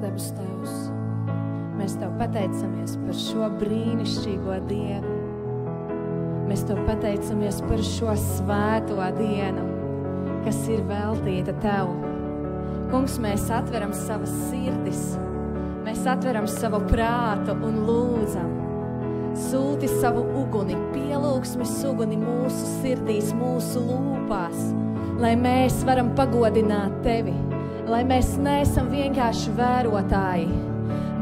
debes Tevs, mēs Tev pateicamies par šo brīnišķīgo dienu. Mēs Tev pateicamies par šo svēto dienu, kas ir veltīta Tev. Kungs, mēs atveram savas sirdis, mēs atveram savu prātu un lūdzam. Sūti savu uguni, pielūgsmes uguni mūsu sirdīs, mūsu lūpās, lai mēs varam pagodināt Tevi, lai mēs neesam vienkārši vērotāji,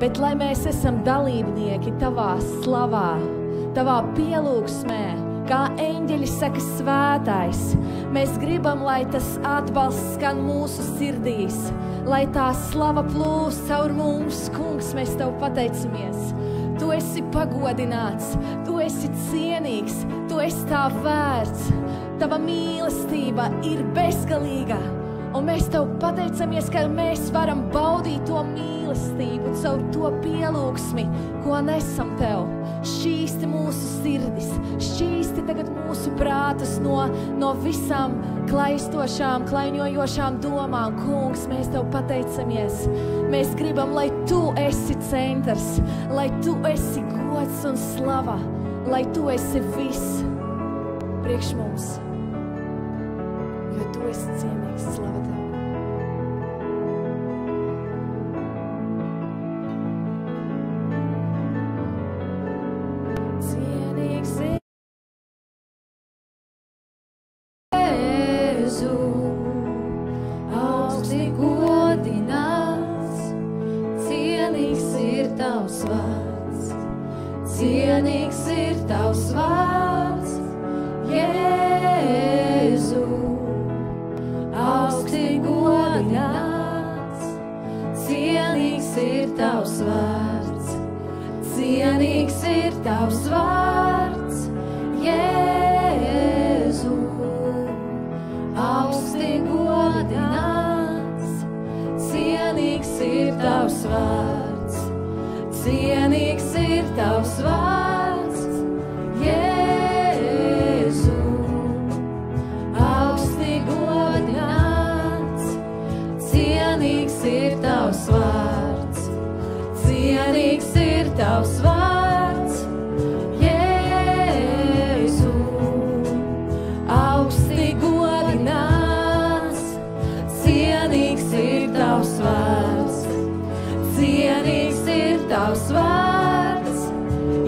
bet lai mēs esam dalībnieki Tavā slavā, Tavā pielūgsmē, kā eņģeļi saka svētais. Mēs gribam, lai tas atbalsts skan mūsu sirdīs, lai tā slava plūst caur mums. Kungs, mēs Tev pateicamies. Tu esi pagodināts, Tu esi cienīgs, Tu esi tā vērts. Tava mīlestība ir bezgalīga. Un mēs Tev pateicamies, ka mēs varam baudīt to mīlestību caur to pielūgsmi, ko nesam Tev. Šķīsti mūsu sirdis, šķīsti tagad mūsu prātus no visām klaistošām, klaiņojošām domām. Kungs, mēs Tev pateicamies. Mēs gribam, lai Tu esi centrs, lai Tu esi gods un slava, lai Tu esi viss priekš mums, jo Tu esi cienīgs. Slava Tev. Cienīgs Jēzu, augsti godināts, cienīgs ir Tavs vārds, cienīgs ir Tavs vārds, Jēzu, augsti godināts, cienīgs ir Tavs vārds, cienīgs ir Tavs vārds, Jēzu, augsti godināts, cienīgs ir Tavs vārds, cienīgs ir Tavs vārds, Jēzu, augsti godināts, cienīgs ir Tavs vārds, cienīgs ir Tavs vārds, Jēzu, augsti godināts, cienīgs ir Tavs vārds, cienīgs ir Tavs vārds,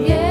Jēzu.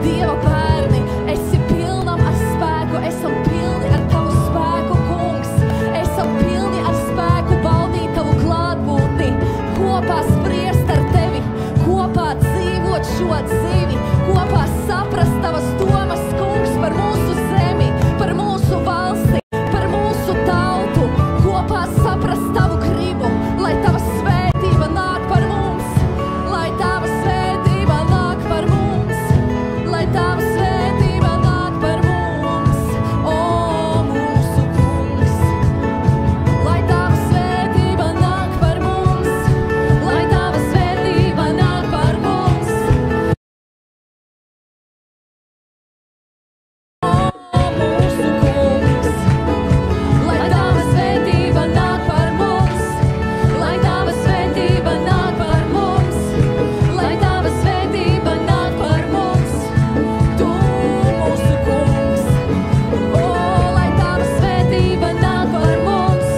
Dieva bērni, esi pilnam ar spēku, esam pilni ar tavu spēku, kungs. Esam pilni ar spēku baudīt tavu klātbūtni, kopā spriest ar tevi, kopā dzīvot šo dzīvi, kopā saprast tavas domas, kungs, par mūsu zemi, par mūsu valsti, par mūsu tautu, kopā saprast tavu gribu, lai tava svētība nāk par mums, lai tava svētība nāk par mums, lai tava svētība nāk par mums, o mūsu kungs. Lai tava svētība nāk par mums, lai tava svētība nāk par mums, o mūsu kungs. Lai tava svētība nāk par mums, lai tava svētība nāk par mums, lai tava svētība nāk par mums, tu mūsu kungs. O, lai tava svētība nāk par mums,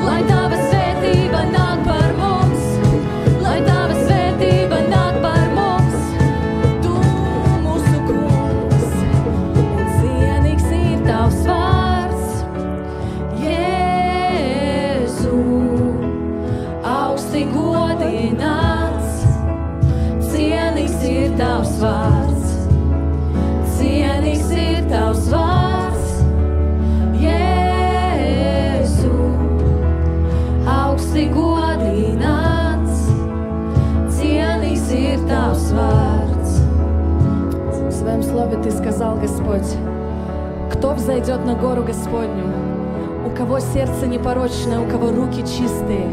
lai tava svētība nāk par mums, lai tava svētība nāk par mums, tu mūsu kungs. Un cienīgs ir tavs vārds, Jēzu, augsti godināts. Cienīgs ir tavs vārds, cienīgs ir tavs vārds, Jēzu, augsti godināts. Cienīgs ir tavs vārds. Своим слове Ты сказал, Господь, кто взойдет на гору Господню, у кого сердце непорочное, у кого руки чистые.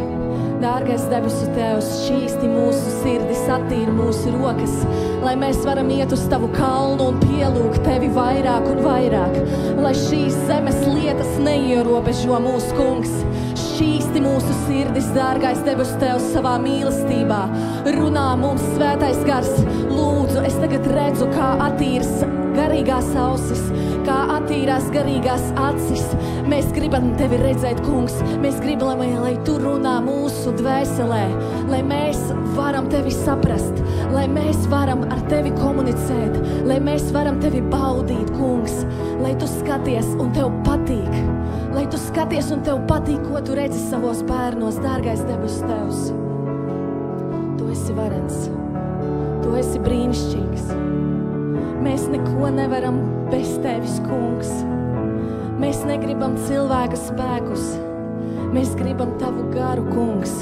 Dārgais debesu Tēvs, šķīsti mūsu sirdis, attīri mūsu rokas, lai mēs varam iet uz Tavu kalnu un pielūgt Tevi vairāk un vairāk, lai šīs zemes lietas neierobežo mūsu kungs. Šķīsti mūsu sirdis, dārgais debesu Tēvs, savā mīlestībā. Runā mums, Svētais Gars, lūdzu, es tagad redzu, kā attīras garīgās ausis, kā attīrās garīgās acis. Mēs gribam Tevi redzēt, kungs, mēs gribam, lai Tu runā mūsu dvēselē, lai mēs varam Tevi saprast, lai mēs varam ar Tevi komunicēt, lai mēs varam Tevi baudīt, kungs, lai Tu skaties un Tev patīk, lai Tu skaties un Tev patīk, ko Tu redzi savos bērnos, dārgais debesu Tēvs. Tu esi varens, Tu esi brīnišķīgs. Mēs neko nevaram bez Tevis, kungs. Mēs negribam cilvēka spēkus. Mēs gribam Tavu garu, kungs.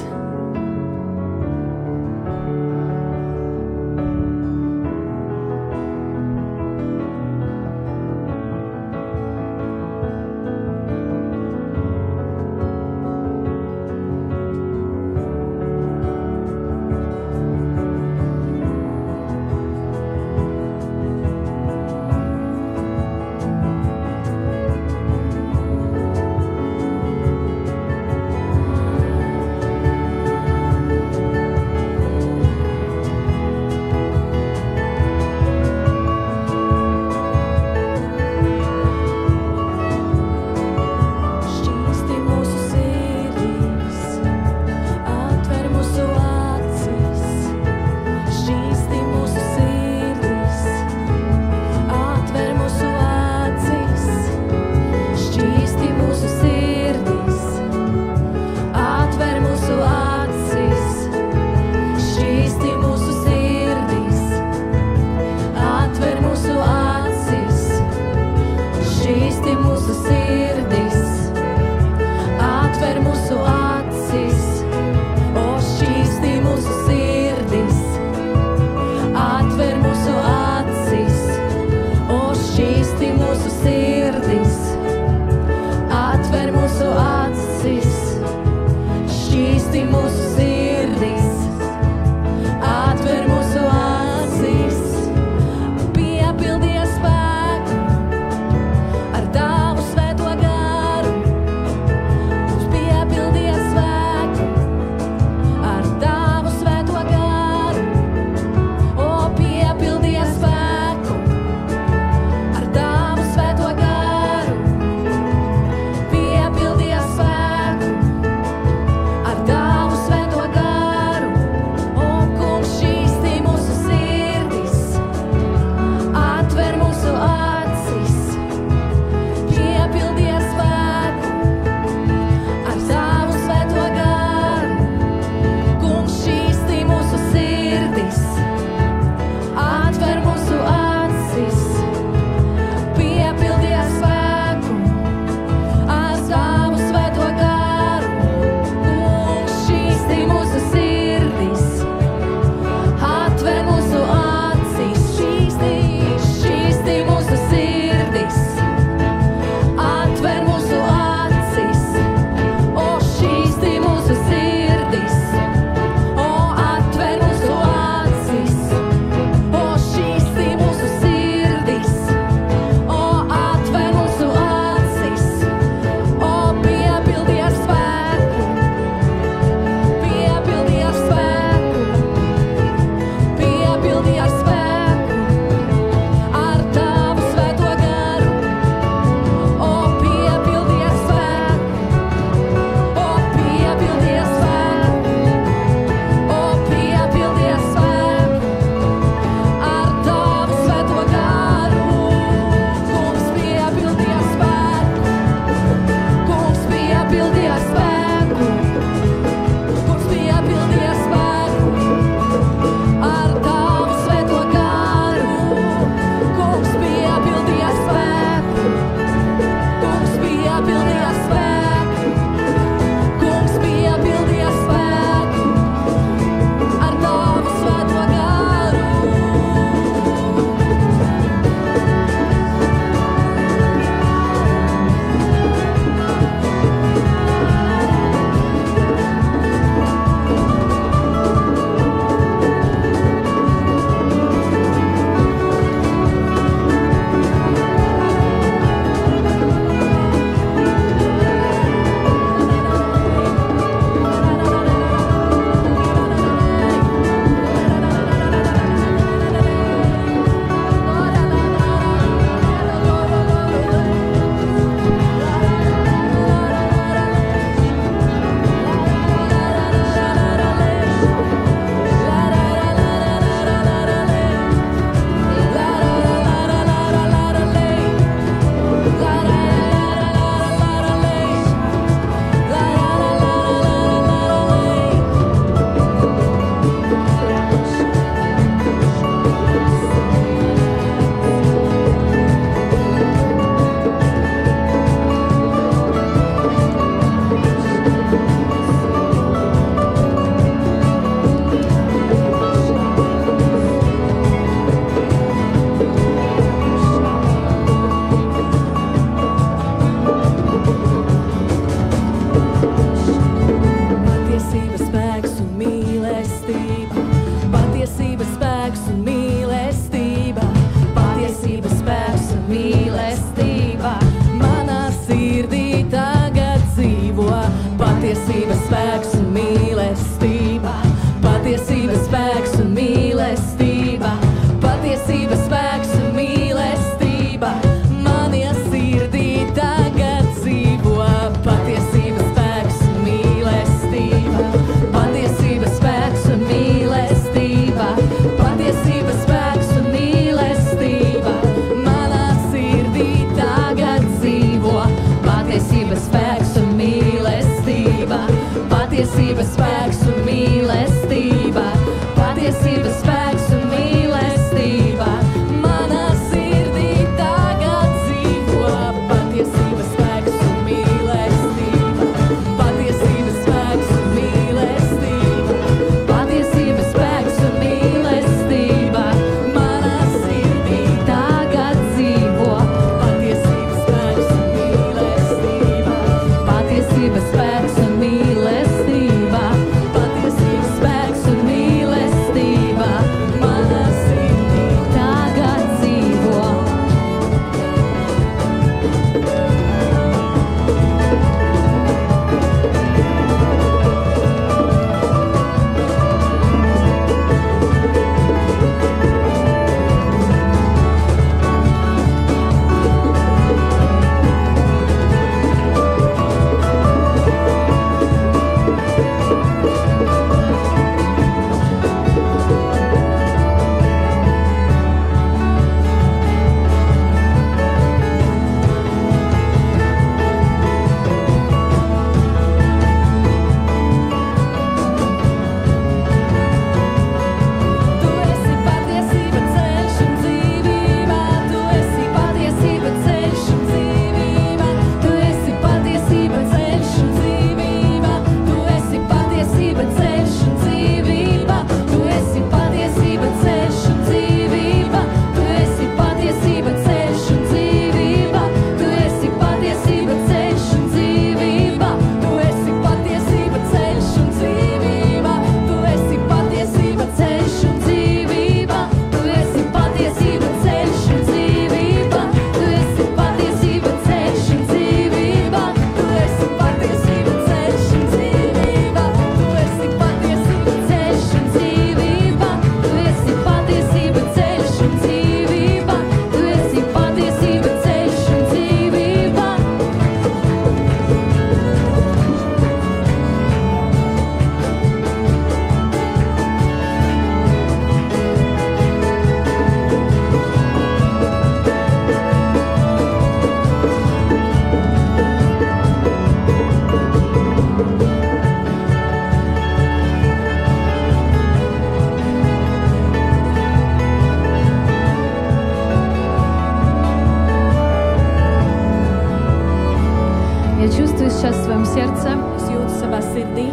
сейчас в своем сердце, Es jūtu savā sirdī,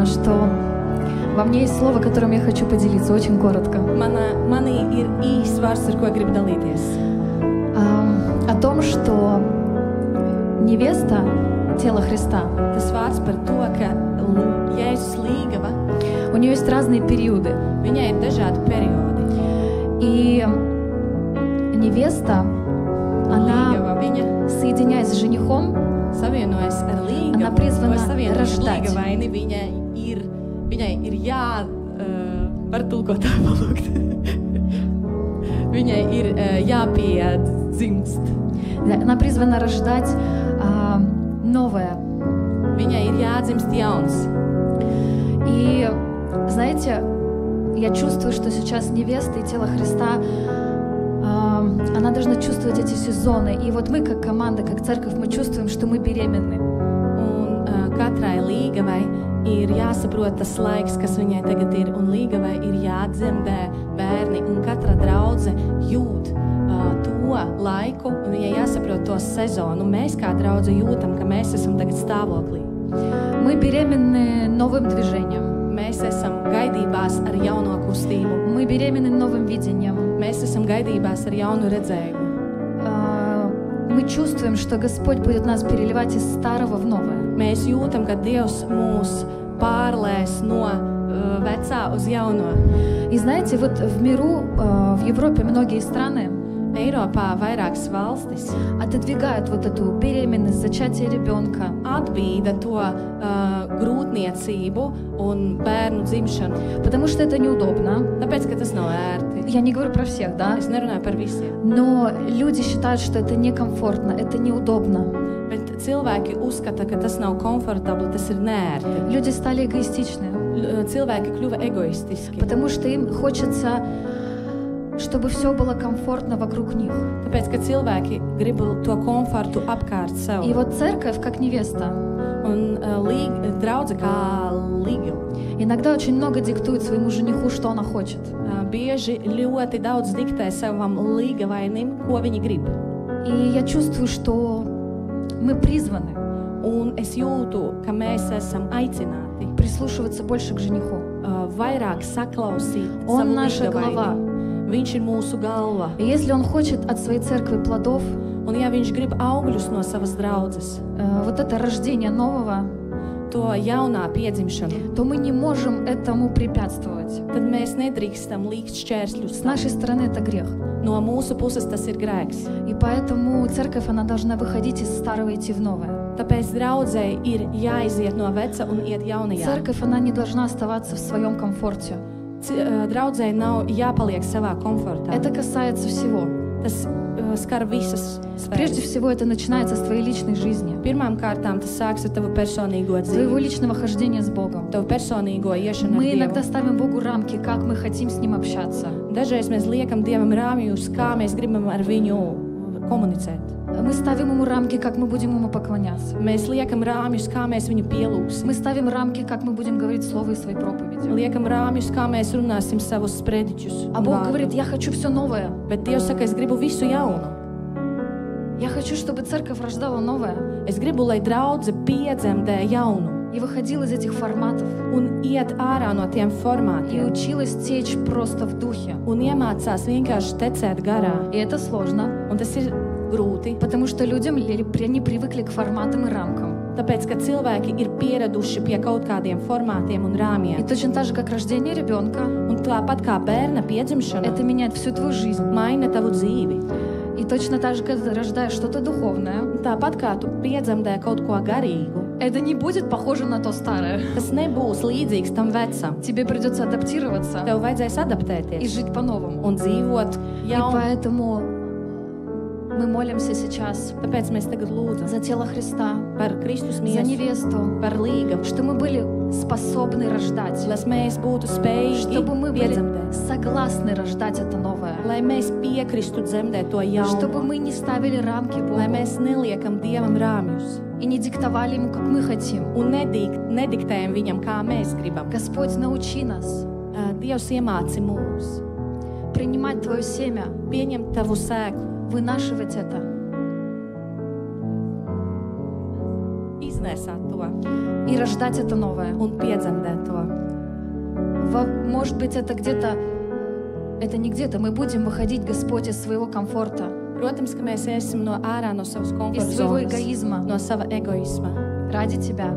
что во мне есть слово, которым я хочу поделиться, очень коротко. manī ir īsts vārds, ar ko gribu dalīties. О том, что невеста тела Христа, Tas vārds par to, ka Jēzus līgava, у нее есть разные периоды. viņai ir dažādi periodi. И невеста, она, Līgava viņa соединяясь с женихом, savienojas ar līgavu, Она призвана vai savienojas ar рождать. līgavaini, viņai ir jā, var tulkotāju palūgt. Viņai ir jāpiedzimst. она призвана рождать новое. Viņai ir jādzimst jauns. И знаете, я чувствую, что сейчас невеста и тело Христа, она должна чувствовать эти сезоны. И вот мы, как команда, как церковь, мы чувствуем, что мы беременны. Un katrai līgavai ir jāsaprot tas laiks, kas viņai tagad ir, un līgavai ir jādzemdē bērni, un katra draudze jūt to laiku, un viņai jāsaprot to sezonu. Mēs kā draudze jūtam, ka mēs esam tagad stāvoklī. Мы беременны новым движением. Mēs esam gaidībās ar jauno kustību. Мы беременны новым видением. Mēs esam gaidībās ar jaunu redzējumu. Мы чувствуем, что Господь будет нас переливать из старого в новое. Mēs jūtam, ka Dievs mūs pārlēs no vecā uz jauno. И знаете, вот в миру, в Европе многие страны Eiropā vairākas valstis отодвигают вот эту беременность, зачатие ребенка. atbīda to grūtniecību un bērnu dzimšanu. Потому что это неудобно. Tāpēc, ka tas nav ērti. Я не говорю про всех, да? Es nerunāju par visiem. Но люди считают, что это некомфортно, это неудобно. Bet cilvēki uzskata, ka tas nav komfortabli, tas ir neērti. Люди стали эгоистичны, Cilvēki kļuva egoistiski. потому что им хочется, чтобы все было комфортно вокруг них. Tāpēc, ka cilvēki grib to komfortu apkārt sev. И вот церковь, как невеста, Un draudze kā līga. иногда очень много диктует своему жениху, что она хочет. Bieži ļoti daudz diktē savam līgavainim, ko viņi grib. И я чувствую, что мы призваны Un es jūtu, ka mēs esam aicināti прислушиваться больше к жениху. Vairāk saklausīt Он savu наша глава. līgavaini. Viņš ir mūsu galva. И если он хочет от своей церкви плодов, Un ja viņš grib augļus no savas draudzes, вот это рождение нового, to jaunā piedzimšanu, то мы не можем этому препятствовать. tad mēs nedrīkstam likt šķērsļus. С нашей стороны это грех. No mūsu puses tas ir grēks. И поэтому церковь, она должна выходить из старого и идти в новое. Tāpēc draudzei ir jāiziet no veca un iet jaunajā. Церковь, она не должна оставаться в своем комфорте. Draudzei nav jāpaliek savā komfortā. Это касается всего. Tas skar visas Прежде sfēras. всего, это начинается с твоей личной жизни, Pirmām kārtām tas sāks ar tavu personīgo своего dzīvi, личного хождения с Богом. tavu personīgo iešanu ar Мы иногда Dievu. ставим Богу рамки, как мы хотим с Ним общаться. Dažreiz mēs liekam Dievam rāmjus, kā mēs gribam ar viņu komunicēt. Мы ставим Ему рамки, как мы будем Ему поклоняться. Mēs liekam rāmjus, kā mēs viņu pielūgsim. Мы ставим рамки, как мы будем говорить Слово и свои проповеди. Liekam rāmjus, kā mēs runāsim savus sprediķus. А un Бог vārdus. говорит, я хочу все новое. Bet Dievs saka, es gribu visu jaunu. Я хочу, чтобы церковь рождала новое Es gribu, lai draudze piedzemdē jaunu и выходила из этих форматов un iet ārā no tiem и formātiem училась течь просто в духе. un iemācās vienkārši tecēt garā. И это сложно, Un tas ir grūti, потому что людям они привыкли к форматам и рамкам. tāpēc, ka cilvēki ir pieraduši pie kaut kādiem formātiem un И rāmjiem. точно так же, как рождение ребенка, Un tāpat kā bērna piedzimšana это меняет всю твою жизнь. maina tavu dzīvi. И точно так же, когда ты рождаешь что-то духовное, Un tāpat kā tu piedzemdē kaut ko garīgu, это не будет похоже на то старое. tas nebūs līdzīgs tam vecam. Тебе придется адаптироваться Tev vajadzēs и adaptēties жить по-новому. un dzīvot И jaunu. поэтому мы молимся сейчас Tāpēc mēs tagad lūdzam за тело Христа, par Kristus за miesu, невесту, par līgavu, что мы были способны рождать, lai mēs būtu spējīgi чтобы мы были piedzemdēt, согласны рождать это новое, lai mēs piekristu dzemdēt to чтобы jaunu, мы не ставили рамки lai Богу mēs neliekam Dievam rāmjus и не диктовали Ему, как мы хотим. un nediktējam viņam, kā mēs gribam. Господь, научи нас Dievs iemāci mūs принимать Твое семя, pieņemt tavu sēklu, вынашивать это, iznēsāt to и рождать это новое. un piedzemdēt to. Может быть, это где-то, это не где-то, мы будем выходить, Господь, из своего комфорта, Protams, ka mēs iesim no ārā no savas из komforta своего zonas, эгоизма no sava egoisma, ради Тебя,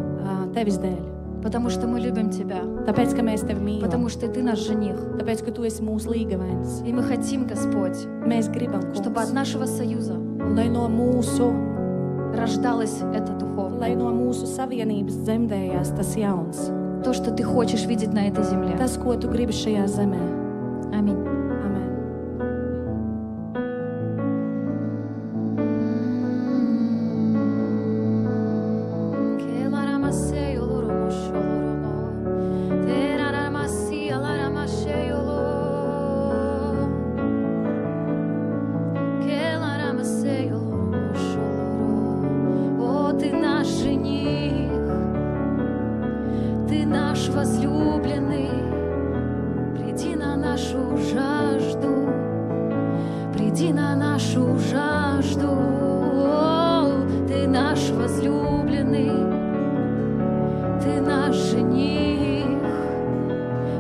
tevis dēļ. потому что мы любим Тебя, Tāpēc, ka mēs tevi mīlam. потому что Ты наш жених. Tāpēc, ka tu esi mūsu līgavainis. И мы хотим, Господь, Mēs gribam, чтобы от kungs, нашего союза lai no mūsu рождалось это духовное. lai no mūsu savienības dzemdējās tas jauns. То, что Ты хочешь видеть на этой земле. Tas, ko tu gribi šajā zemē. Аминь. Amen. О, Ты наш жених, Ты наш возлюбленный, приди на нашу жажду, приди на нашу жажду. О, Ты наш возлюбленный, Ты наш жених,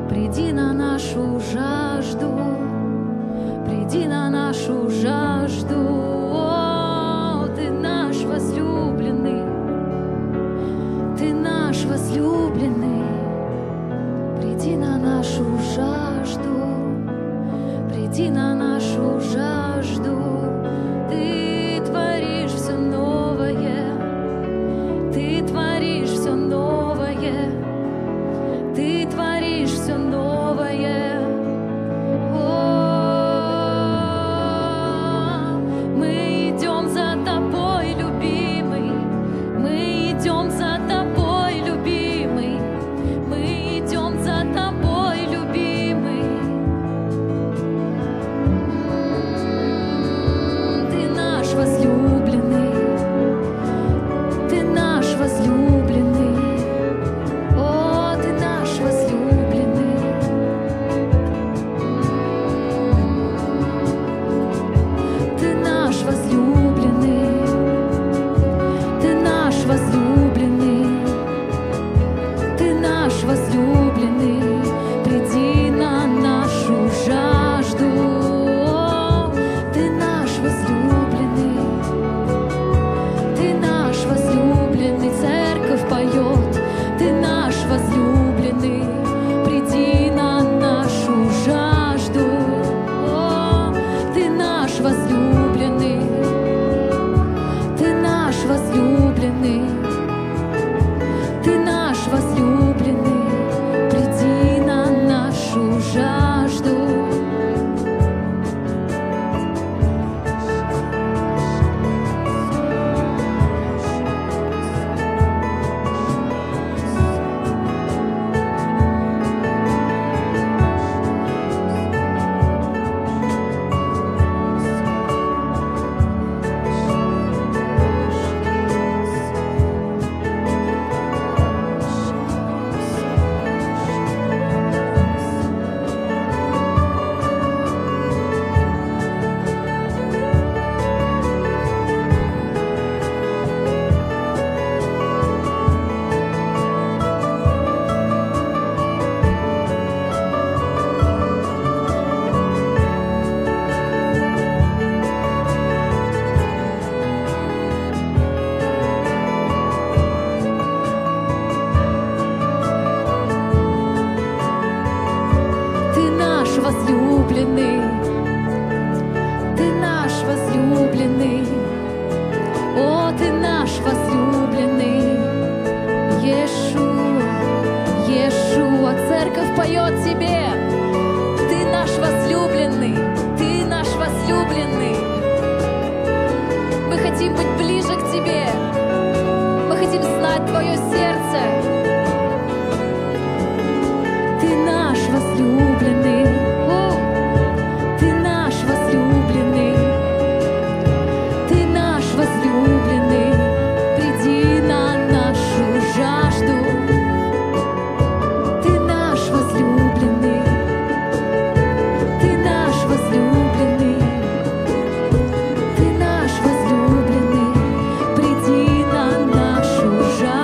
приди на нашу жажду, приди на нашу жажду. О, Ты наш возлюбленный, Ты наш возлюбленный, приди на нашу жажду, приди на нашу жажду. Ты творишь все новое, Ты творишь все новое, Ты творишь все новое. О, мы идем за Тобой, любимый, мы идем за Тобой, любимый, мы идем за Тобой, любимый. Ты наш возлюбленный, Ты наш возлюбленный. О, Ты наш возлюбленный. Ты наш возлюбленный, Ты наш возлюбленный, Ты наш возлюбленный, приди на нашу жажду. Ты наш возлюбленный, Ты наш возлюбленный, церковь поет, Ты наш возлюбленный, приди на нашу жажду. О, Ты наш возлюбленный, Ты наш возлюбленный, Ты наш возлюбленный, приди на нашу жажду. Ты наш возлюбленный, Ты наш возлюбленный. О, Ты наш возлюбленный. Иешуа, Иешуа, церковь поет Тебе. Ты наш возлюбленный, Ты наш возлюбленный. Мы хотим быть ближе к Тебе. Мы хотим знать Твое сердце. Ты наш возлюбленный, о, Ты наш возлюбленный, Ты наш возлюбленный, приди на нашу жажду. Ты наш возлюбленный, Ты наш возлюбленный, Ты наш возлюбленный, приди на нашу жажду.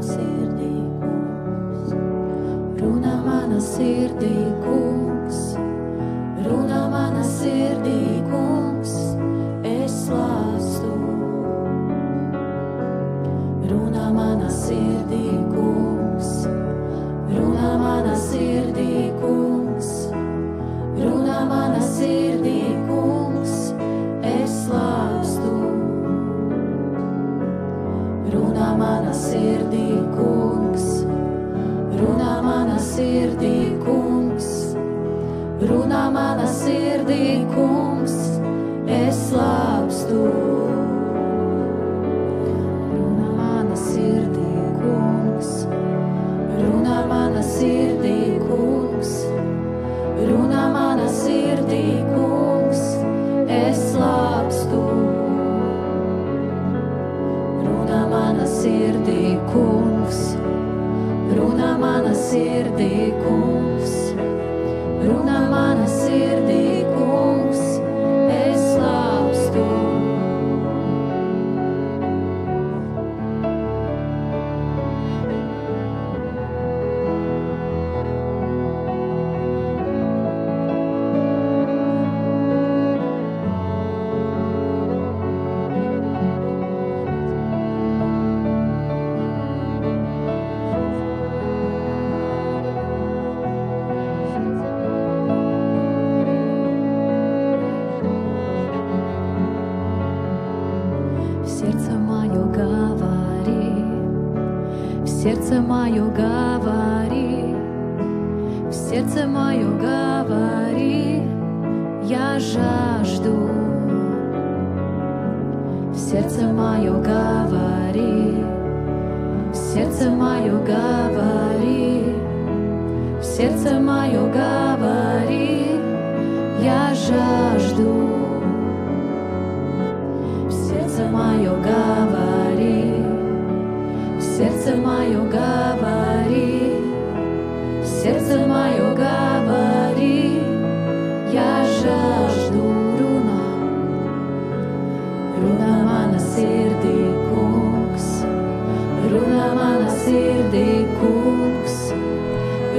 sirdī, kungs. Runā mana sirdī, kungs. Runā mana sirdī, kungs. Es lāstu. Runā mana sirdī, kungs. Runā mana sirdī, kungs. Runā mana sirdī, kungs. Es lāstu. Runā mana sirdī, kungs. Runā mana sirdī, kungs. Runā mana sirdī, kungs. Es lāstu. Runā mana sirdī, kungs. Runā mana sirdī, kungs. Runā mana sirdī, kungs. Es lāstu. Runā mana sirdī, kungs. Runā mana sirdī, kungs. Runā mana sirdī, kungs. Es lāstu. В сердце мое говори, я жажду. В сердце мое говори, в сердце мое говори, в сердце мое говори, я жажду. В сердце мое говори, в сердце мое говори, в сердце мое говори, я жажду. Руна, руна mana sirdī, kungs, runá mana sirdī, kungs,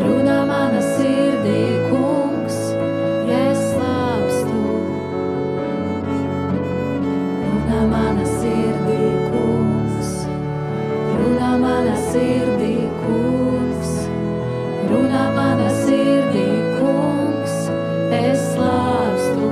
runá mana sirdī, kungs, es slāpstu. Runá mana sirdī, kungs, runá mana sirdī, kungs, runá mana sirdī, kungs, es slāpstu.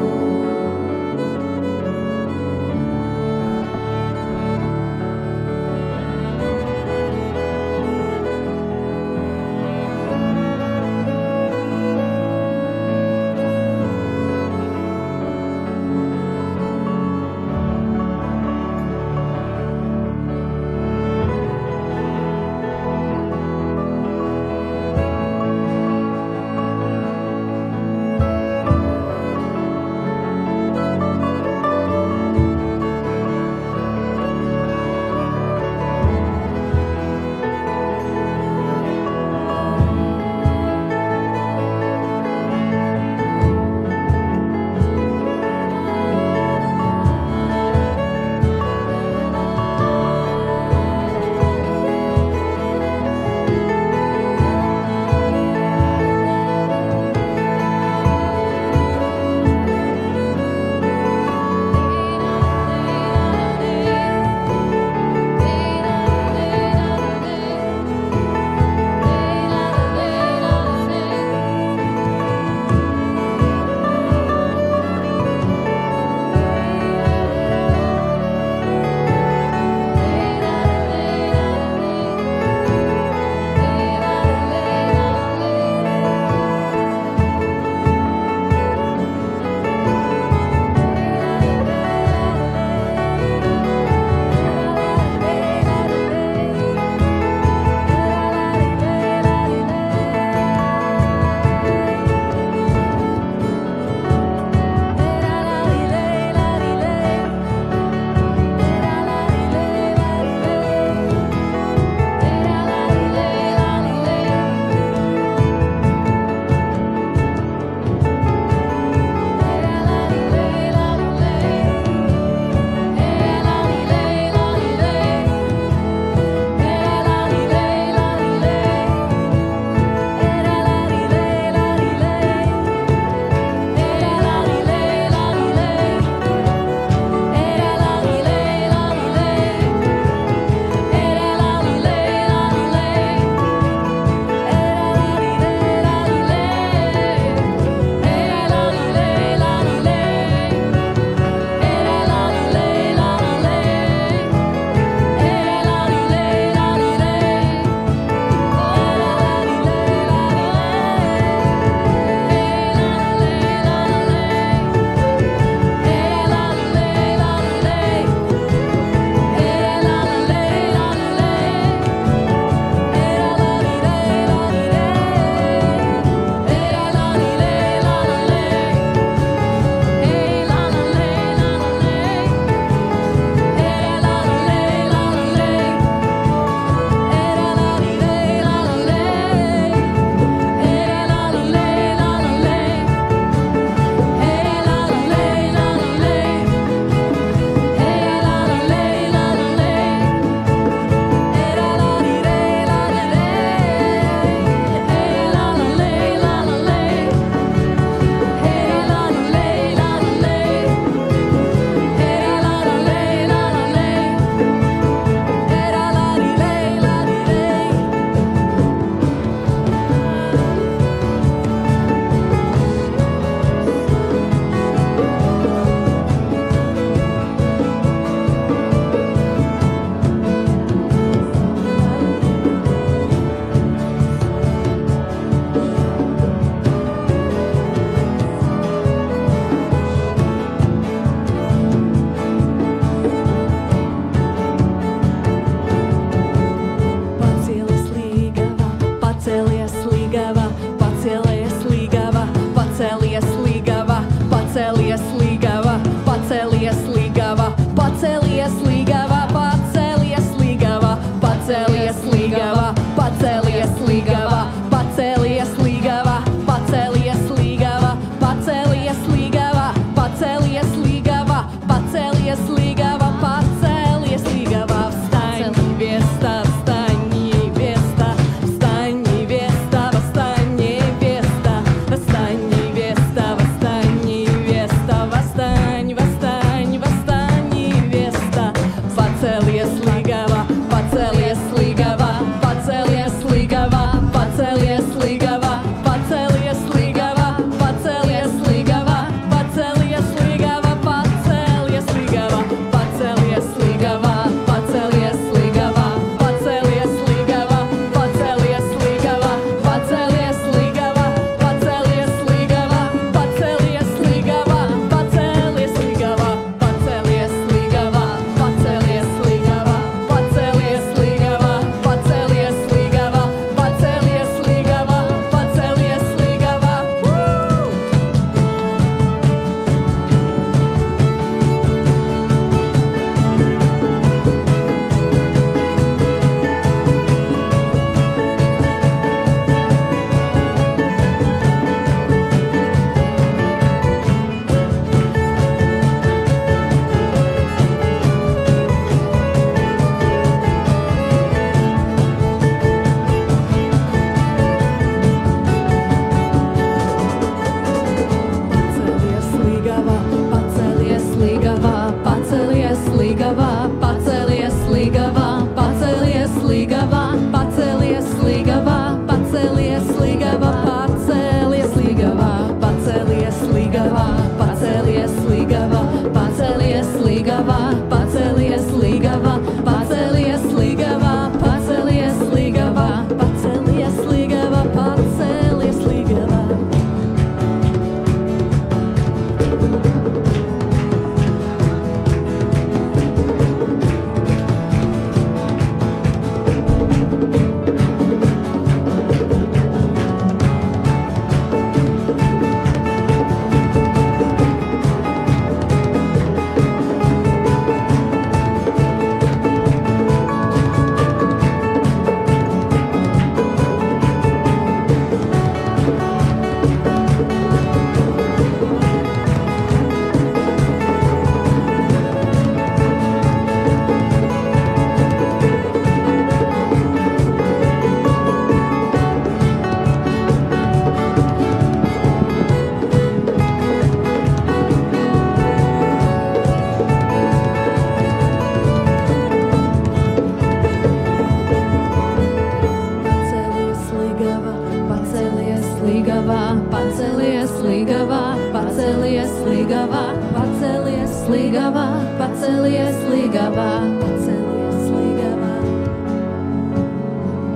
līgavā, pacelies līgavā, Pacelies līgavā,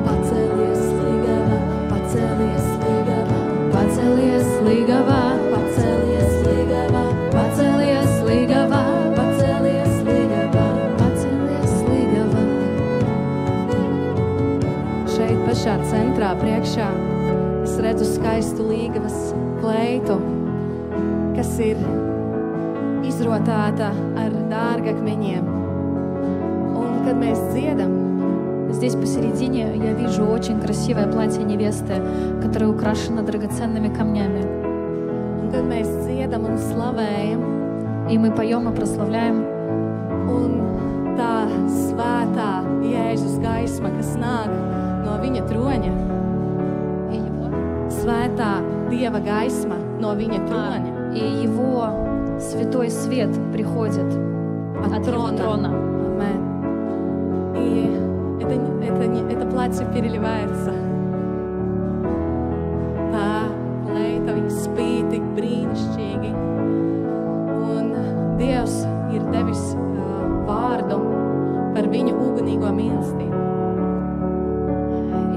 pacelies līgavā, pacelies līgavā, pacelies līgavā, pacelies līgavā, pacelies līgavā, pacelies līgavā. pacelies līgavā. Šeit pašā centrā priekšā es redzu skaistu līgavas kleitu, kas ir izrotāta ar dārgakmeņiem. Un kad mēs dziedam, Здесь посередине я вижу очень красивое платье невесты, которое украшено драгоценными камнями. un kad mēs dziedam un slavējam, И мы поем и прославляем. un tā svētā Jēzus gaisma, kas nāk no viņa troņa, И его, svētā Dieva gaisma no viņa troņa, и его святой свет приходит от его трона. Amen. И это платье переливается. Tā kleita, viņa spīd tik brīnišķīgi. Un Dievs ir devis vārdu par viņu ugunīgo mīlestību.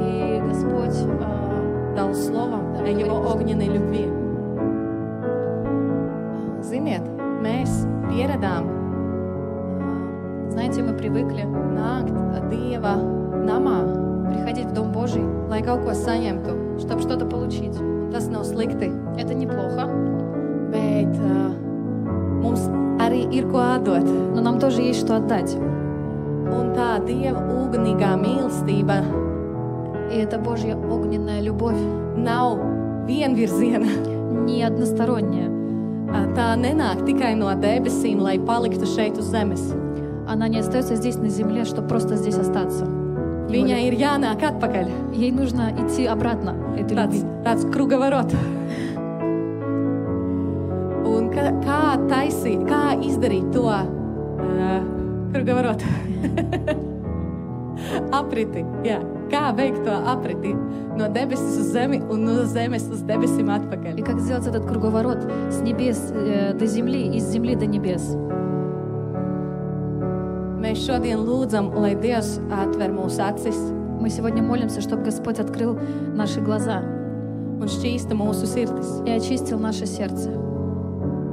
И Господь, Dal slovo о его огненной любви. Ziniet, mēs pieradām знаете, мы привыкли nākt Dieva namā, приходить в Дом Божий, lai kaut ko saņemtu. чтобы что-то получить. Tas nav slikti, Это неплохо, bet mums arī ir ko atdot. но нам тоже есть что отдать. Un tā Dieva ugunīgā mīlestība И это Божья огненная любовь, nav vienvirziena. не односторонняя. Tā nenāk tikai no debesīm, lai paliktu šeit uz zemes. Она не остается здесь на земле, чтобы просто здесь остаться. Viņai ir jānāk atpakaļ. Ей нужно идти обратно, этой любви. Tāds krugavarot. Un kā izdarīt to krugavarot? Apriti, jā. Kā veikt to apriti no debesis uz zemi un no zemes uz debesīm И atpakaļ? как сделать этот круговорот с небес до земли и с земли до небес? Mēs šodien lūdzam, lai Dievs atver mūsu acis Мы сегодня молимся, чтобы Господь открыл наши глаза un šķīsta mūsu sirdis. и очистил наше сердце.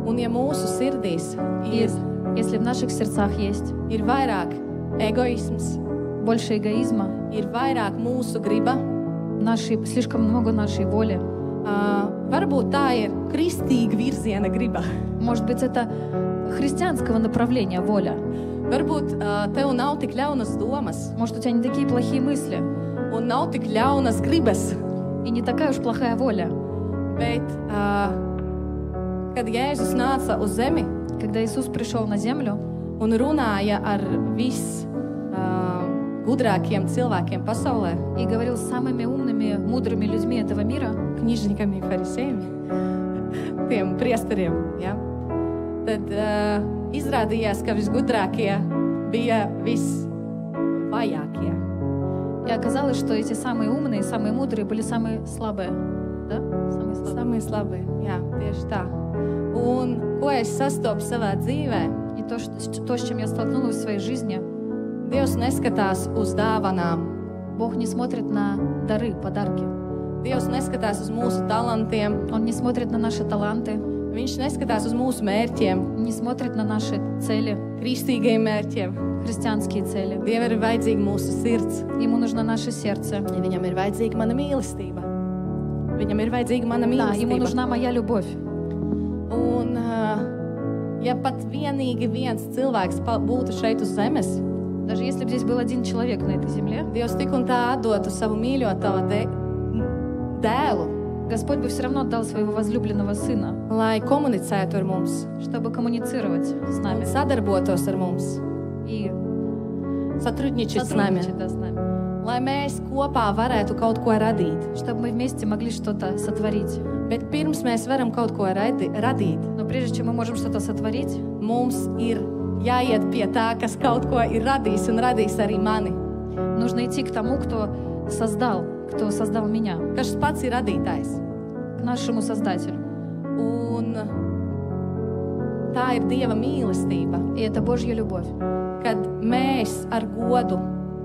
Un ja mūsu sirdīs И если в наших сердцах есть ir vairāk egoisms, больше эгоизма, ir vairāk mūsu griba, слишком много нашей воли, varbūt tā ir kristīga virziena griba. может быть, это христианского направления воля. Varbūt tev nav tik ļaunas domas Может, у тебя не такие плохие мысли un nav tik ļaunas gribas, и не такая уж плохая воля. bet kad Jēzus nāca uz zemi Когда Иисус пришел на землю un runāja ar gudrākiem cilvēkiem pasaulē, и говорил с самыми умными, мудрыми людьми этого мира, knižnikam un farisējiem, tiem priesteriem, ja? Tad izrādījās, ka visgudrākie bija visvājākie. и оказалось, что эти самые умные, самые мудрые были самые слабые. Да? Самые слабые. Samie slabi, jā, tieši tā. Un ko es sastopu savā dzīvē? И то, с чем я столкнулась в своей жизни, Dievs neskatās uz dāvanām. Бог не смотрит на дары, подарки. Dievs neskatās uz mūsu talantiem. Он не смотрит на наши таланты, Viņš neskatās uz mūsu mērķiem, не смотрит на наши цели, kristīgiem mērķiem. христианские цели. Dievam ir vajadzīga mūsu sirds. Ему нужно наше сердце. Viņam ir vajadzīga mana mīlestība. Viņam ir vajadzīga mana Да, ему mīlestība. нужна моя любовь. Un, ja pat vienīgi viens cilvēks būtu šeit uz zemes, Даже если бы здесь был один человек на этой земле, Dievs tik un tā atdotu savu mīļoto dēlu, Господь бы все равно отдал своего возлюбленного Сына, lai komunicētu ar mums, чтобы коммуницировать с un нами sadarbotos ar mums, и satrudničit s nami, сотрудничать да, с нами, lai mēs kopā varētu kaut ko radīt. чтобы мы вместе могли что-то сотворить. Bet pirms mēs varam kaut ko radīt, Но прежде чем мы можем что-то сотворить, mums ir jāiet pie tā, kas kaut ko ir radījis un radīs arī mani. нужно идти к тому, кто создал меня, Kas pats ir radītājs. к нашему Создателю. Un tā ir Dieva mīlestība, И это Божья любовь. kad mēs ar godu,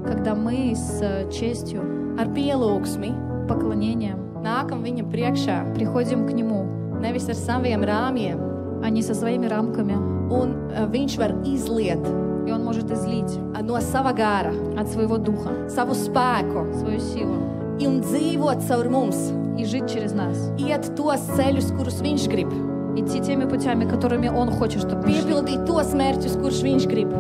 Когда мы с честью, ar pielūgsmi поклонением nākam Viņa priekšā, приходим к Нему, nevis ar saviem rāmjiem, а не со своими рамками. un Viņš var izliet И Он может излить no sava gāra от своего духа savu spēku свою силу un dzīvot caur mums, и жить через нас. iet tos ceļus, kurus Viņš grib, Идти теми путями, которыми Он хочет, чтобы мы шли. piepildīt tos mērķus, kurus Viņš grib,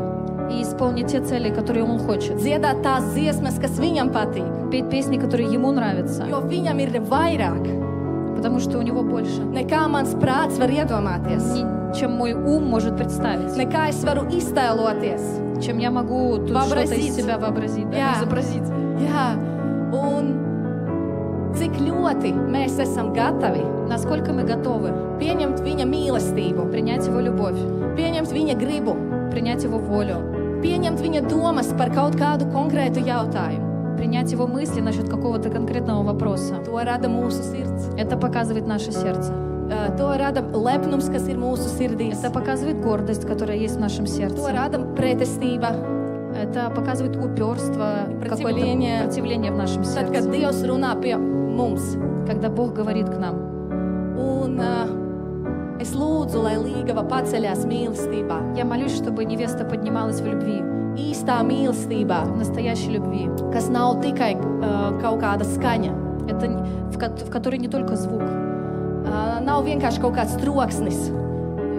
И исполнить те цели, которые Он хочет. dziedāt tās dziesmas, kas Viņam patīk, Петь песни, которые Ему нравятся. jo Viņam ir vairāk, Потому что у Него больше, nekā mans prāts var iedomāties, чем мой ум может представить. nekā es varu iztēloties. Чем я могу тут что-то Вообразить. из себя вообразить, да, Jā. изобразить. Jā, un cik ļoti mēs esam gatavi Насколько мы готовы pieņemt Viņa mīlestību, принять Его любовь, pieņemt Viņa gribu, принять Его волю, pieņemt Viņa domas par kaut kādu konkrētu jautājumu. принять Его мысли насчет какого-то конкретного вопроса. To rada mūsu sirds. Это показывает наше сердце. To rada lepnums, kas ir mūsu sirdīs. Это показывает гордость, которая есть в нашем To сердце. rada pretestība. Это показывает упорство, какое-то Противление. противление в нашем Tad, kad сердце. Dievs runā pie mums. Когда Бог говорит к нам. Un es lūdzu, lai līgava paceļās mīlestībā. Я молюсь, чтобы невеста поднималась в любви, Īstā mīlestībā, в настоящей любви. kas nav tikai kaut kāda skaņa. Это в которой не только звук. Nav vienkārši kaut kāds troksnis.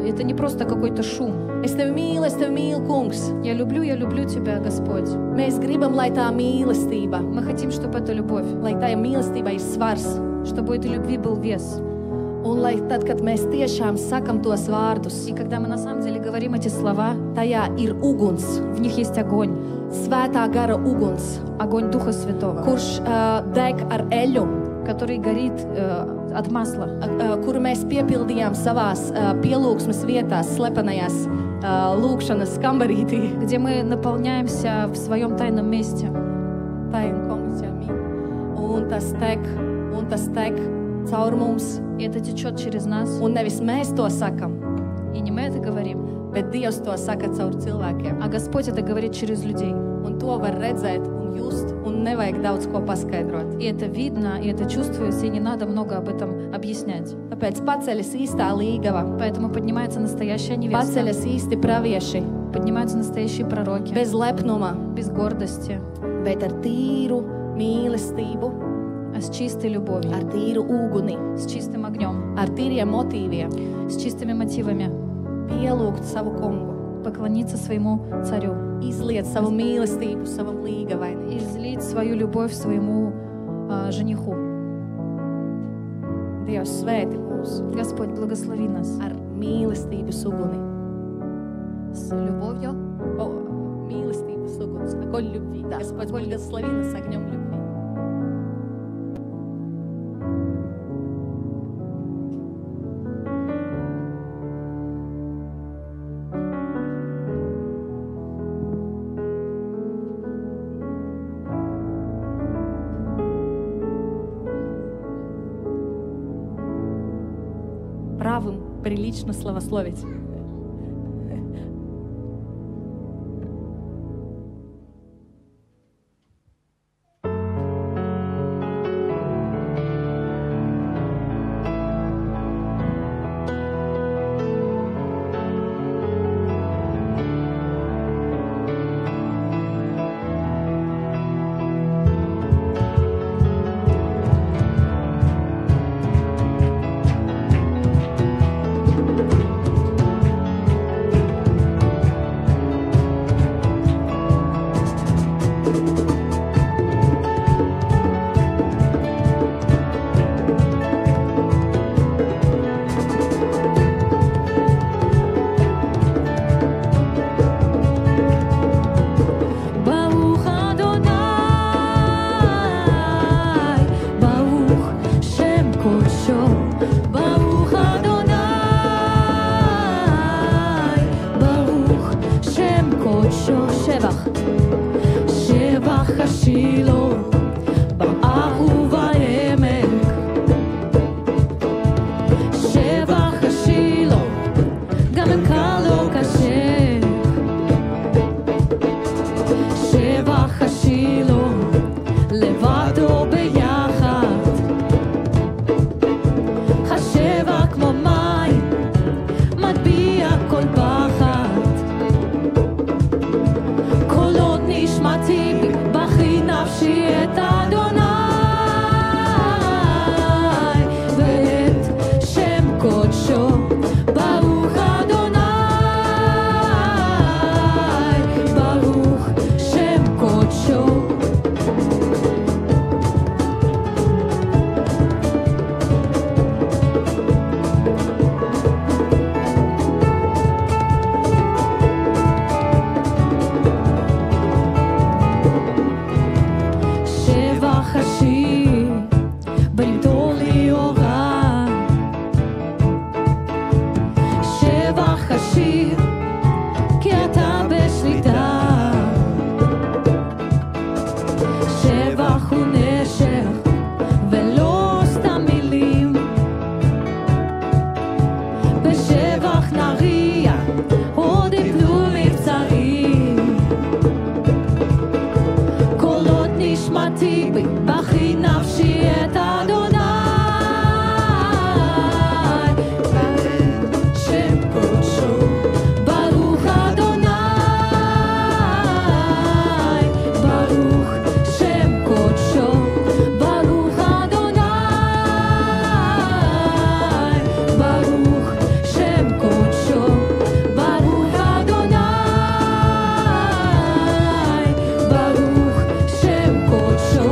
Это не просто какой-то шум. Es tevi mīlu, kungs. Я люблю Тебя, Господь. Mēs gribam, lai tā mīlestība, Мы хотим, чтобы эта любовь, lai tā mīlestībai ir svars. чтобы у этой любви был вес. Un lai tad, kad mēs tiešām sakam tos vārdus, И когда мы на самом деле говорим эти слова, tajā ir uguns, в них есть огонь. svētā gara uguns, Огонь Духа Святого, kurš deg ar eļu, который горит от масла, kuru mēs piepildījām savās pielūgsmes vietās, slepenajās lūgšanas kambarītī. где мы наполняемся в своем тайном месте. Un tas tek caur mums. И это tечет через нас. Un nevis mēs to sakam, И не мы это говорим, bet Dievs to saka caur cilvēkiem. а Господь это говорит через людей. Un to var redzēt un just, un nevajag daudz ko paskaidrot. И это видно, и это чувствуется, и не надо много об этом объяснять. Tāpēc paceļas īstā līgava, Поэтому поднимается настоящая невеста, paceļas īsti pravieši, поднимаются настоящие пророки, bez lepnuma, без гордости, bet ar tīru mīlestību, а с чистой любовью, ar tīru uguni, с чистым огнем, ar tīriem motīviem, с чистыми мотивами, pielūgt savu kungu, поклониться своему царю, izliet savu mīlestību savam līgavainam. излить свою любовь своему жениху. Dievs svēti mūs Господь, благослови нас ar mīlestības uguni. с любовью. Mīlestības uguns, огонь любви. Да, Господь, благослови нас огнем любви. Правым прилично славословить. שבח ונשך ולא סתם מילים. בשבח נריע עוד יפלו מבצעים. קולות נשמתי בי בכי נפשי את אדוני. שם קודשו ברוך אדוני. ברוך שם קודשו ברוך אדוני. ברוך שם קודשו ברוך אדוני. ברוך שם קודשו.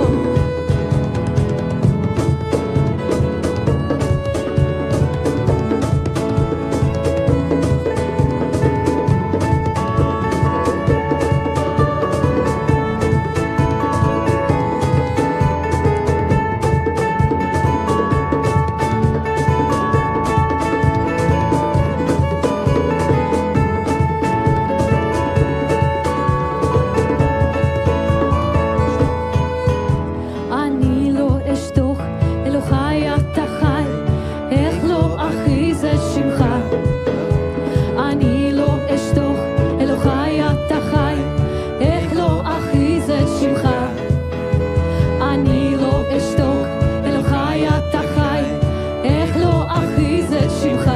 אני לא אשתוק, אלוהי אתה חי, איך לא אכריז את שמך. אני לא אשתוק, אלוהי אתה חי, איך לא אכריז את שמך. אני לא אשתוק, אלוהי אתה חי, איך לא אכריז את שמך.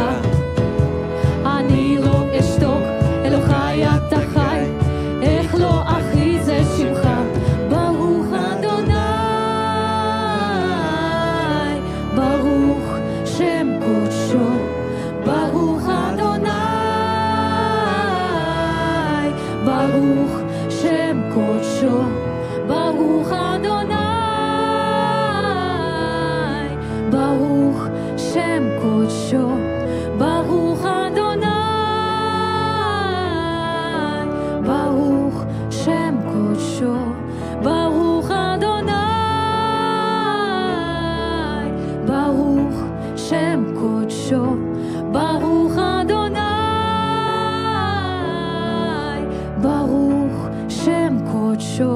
אני לא אשתוק, אלוהי אתה חי, איך לא אכריז את שמך. ברוך אדוני. ברוך שם קודשו, ברוך אדוני. ברוך שם קודשו, ברוך אדוני. ברוך שם קודשו, ברוך אדוני. ברוך שם קודשו, ברוך אדוני. ברוך שם קודשו, ברוך אדוני. ברוך שם קודשו.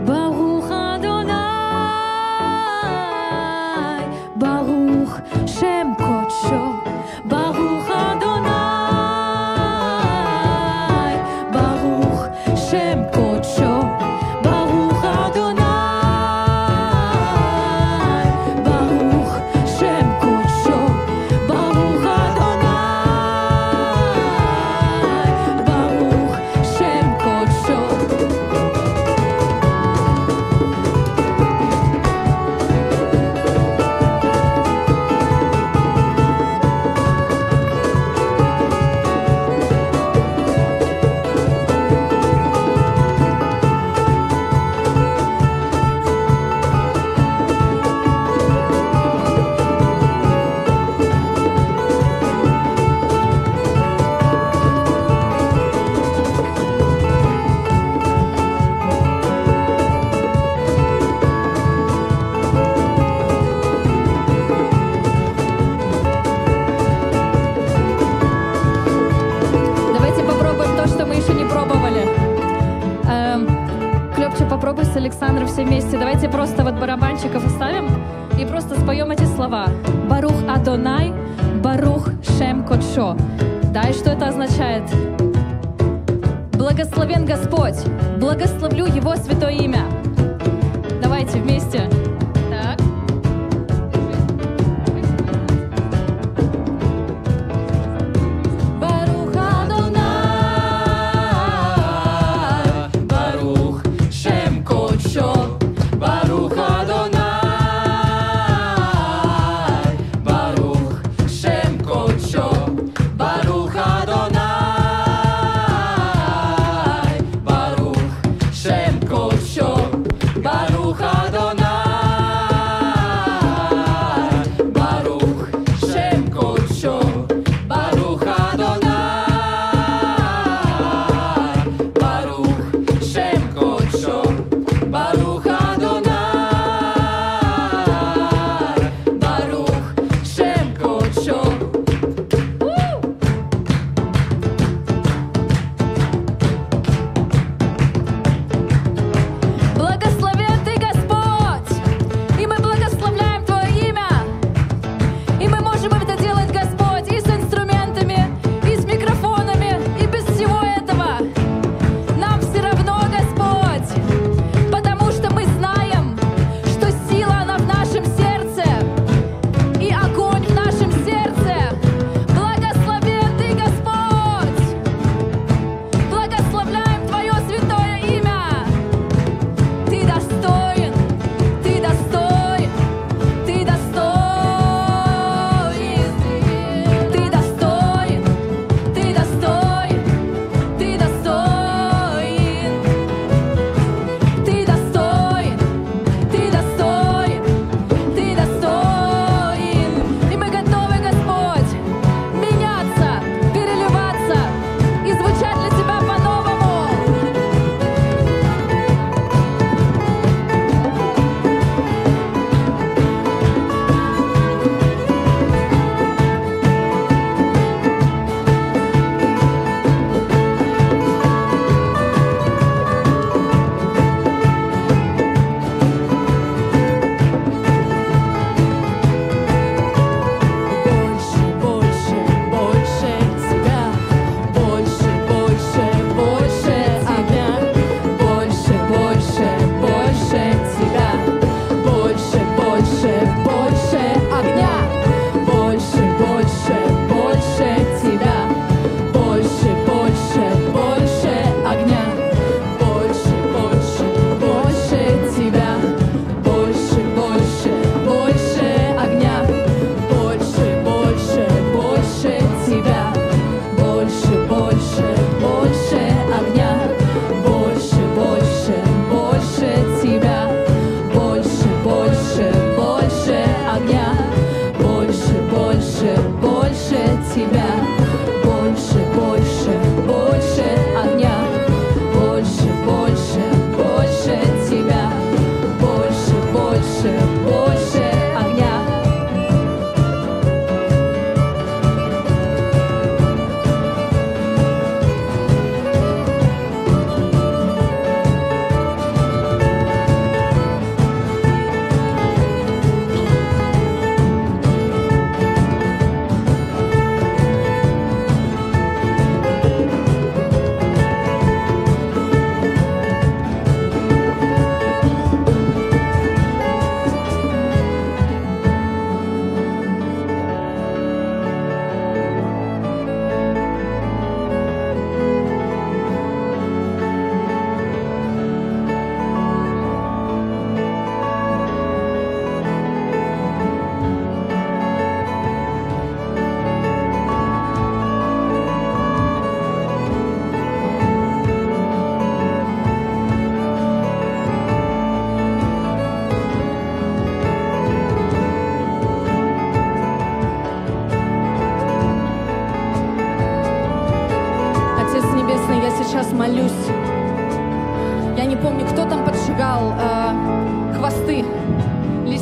ברוך אדוני. ברוך שם קודשו, ברוך אדוני. ברוך שם קודשו, ברוך אדוני. ברוך שם קודשו, ברוך אדוני. ברוך שם קודשו. Попробуй с Александром все вместе. Давайте просто вот барабанчиков оставим и просто споем эти слова. Барух Адонай, Барух Шем Кодшо. Да, и что это означает? Благословен Господь, благословлю Его святое имя. Давайте вместе. Так. Baruch Adonai.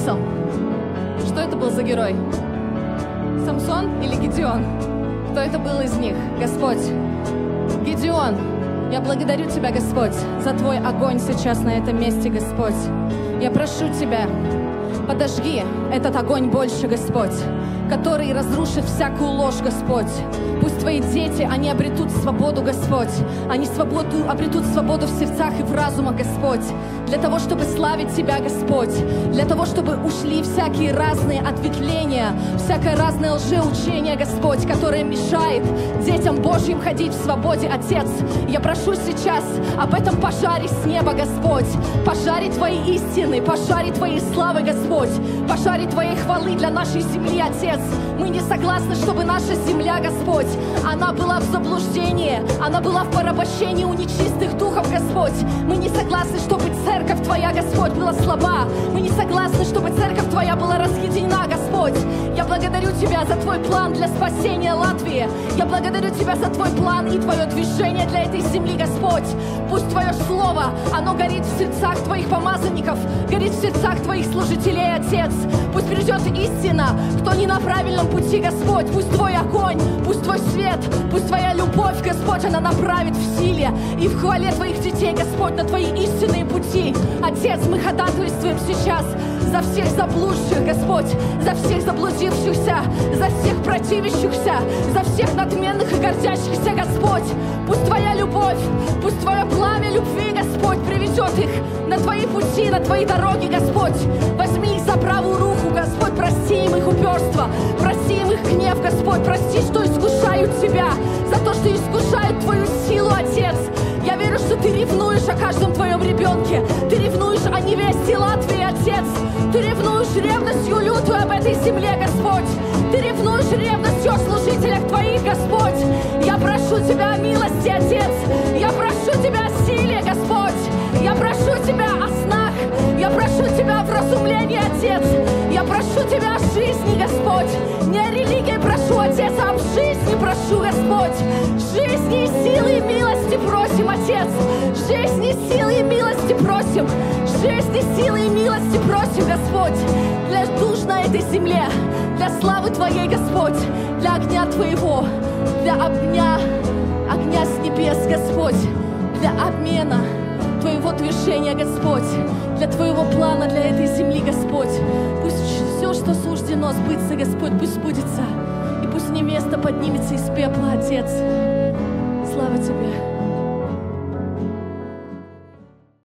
смысл. Что это был за герой? Самсон или Гидеон? Кто это был из них? Господь. Гидеон, я благодарю Тебя, Господь, за Твой огонь сейчас на этом месте, Господь. Я прошу Тебя, подожги этот огонь больше, Господь, который разрушит всякую ложь, Господь. Пусть Твои дети, они обретут свободу, Господь. Они обретут свободу в сердцах и в разумах, Господь. Для того, чтобы славить Тебя, Господь. Для того, чтобы ушли всякие разные ответвления, всякое разное лжеучение, Господь, которое мешает детям Божьим ходить в свободе, Отец. Я прошу сейчас об этом пожаре с неба, Господь. Пожаре Твоей истины, пожаре Твоей славы, Господь. Пожаре Твоей хвалы для нашей земли, Отец. Мы не согласны, чтобы наша земля, Господь, она была в заблуждении, она была в порабощении у нечистых духов, Господь. Мы не согласны, чтобы церковь Твоя, Господь, была слаба. Мы не согласны, чтобы церковь Твоя была разъединена, Господь. Я благодарю Тебя за Твой план для спасения Латвии. Я благодарю Тебя за Твой план и Твое движение для этой земли, Господь. Пусть Твое Слово, оно горит в сердцах Твоих помазанников, горит в сердцах Твоих служителей, Отец. Пусть придет истина, кто не на правильном пути, Господь. Пусть Твой огонь, пусть Твой свет, пусть Твоя любовь, Господь, она направит в силе и в хвале Твоих детей, Господь, на Твои истинные пути. Отец, мы ходатайствуем сейчас за всех заблудших, Господь, за всех заблудившихся, за всех противящихся, за всех надменных и гордящихся, Господь. Пусть Твоя любовь, пусть Твое пламя любви, Господь, приведет их на Твои пути, на Твои дороги, Господь. Возьми их за правую руку, Господь, прости им их упорство, прости им их гнев, Господь, прости, что искушают Тебя, за то, что искушают Твою силу, Отец. Я верю, что Ты ревнуешь о каждом Твоем ребенке, Ты ревнуешь о невесте Латвии, Отец. Ты ревнуешь ревностью лютую об этой земле, Господь. Ты ревнуешь ревностью о служителях Твоих, Господь. Я прошу Тебя о милости, Отец. Я прошу Тебя о силе, Господь. Я прошу Тебя о снах. Я прошу Тебя о вразумлении, Отец. Я прошу Тебя о жизни, Господь. Не о религии прошу, Отец, а об жизни прошу, Господь. Жизни, силы и милости просим, Отец. Жизни, силы и милости просим. Жизни, силы и милости просим, Господь. Для душ на этой земле, для славы Твоей, Господь, для огня Твоего, для огня с небес, Господь, для обмена Твоего движения, Господь, для Твоего плана для этой земли, Господь. Пусть все, что суждено сбыться, Господь, пусть сбудется. И пусть невеста поднимется из пепла, Отец. Слава Тебе.